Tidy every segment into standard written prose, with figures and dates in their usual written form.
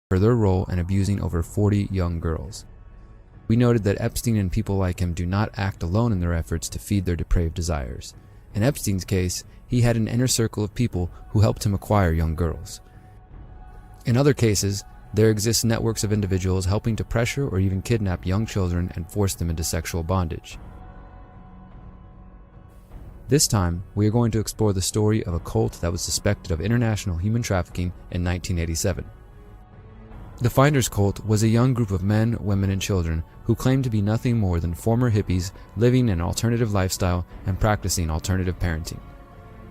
for their role in abusing over 40 young girls. We noted that Epstein and people like him do not act alone in their efforts to feed their depraved desires. In Epstein's case, he had an inner circle of people who helped him acquire young girls. In other cases, there exist networks of individuals helping to pressure or even kidnap young children and force them into sexual bondage. This time, we are going to explore the story of a cult that was suspected of international human trafficking in 1987. The Finders cult was a young group of men, women, and children who claimed to be nothing more than former hippies living an alternative lifestyle and practicing alternative parenting.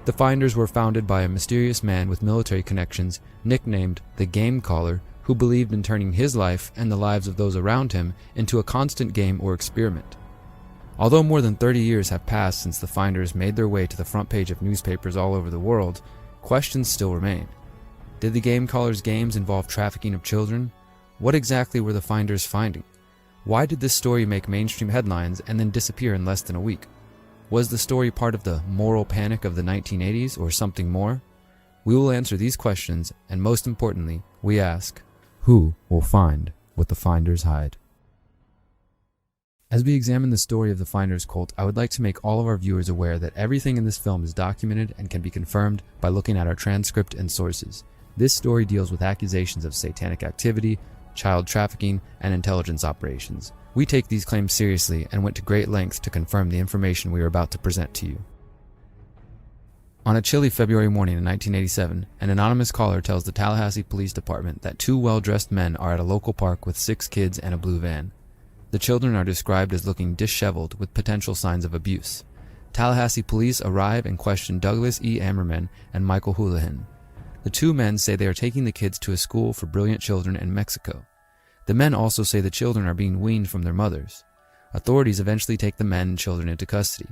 The Finders were founded by a mysterious man with military connections nicknamed the Game Caller, who believed in turning his life and the lives of those around him into a constant game or experiment. Although more than 30 years have passed since the Finders made their way to the front page of newspapers all over the world, questions still remain. Did the Game Caller's games involve trafficking of children? What exactly were the Finders finding? Why did this story make mainstream headlines and then disappear in less than a week? Was the story part of the moral panic of the 1980s or something more? We will answer these questions, and most importantly, we ask, who will find what the Finders hide? As we examine the story of the Finders cult, I would like to make all of our viewers aware that everything in this film is documented and can be confirmed by looking at our transcript and sources. This story deals with accusations of satanic activity, child trafficking, and intelligence operations. We take these claims seriously and went to great lengths to confirm the information we are about to present to you. On a chilly February morning in 1987, an anonymous caller tells the Tallahassee Police Department that two well-dressed men are at a local park with 6 kids and a blue van. The children are described as looking disheveled with potential signs of abuse. Tallahassee police arrive and question Douglas E. Ammerman and Michael Houlihan. The two men say they are taking the kids to a school for brilliant children in Mexico. The men also say the children are being weaned from their mothers. Authorities eventually take the men and children into custody.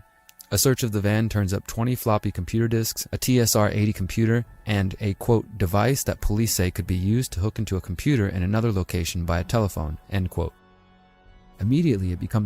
A search of the van turns up 20 floppy computer disks, a TSR-80 computer, and a, quote, device that police say could be used to hook into a computer in another location by a telephone, end quote. Immediately, it becomes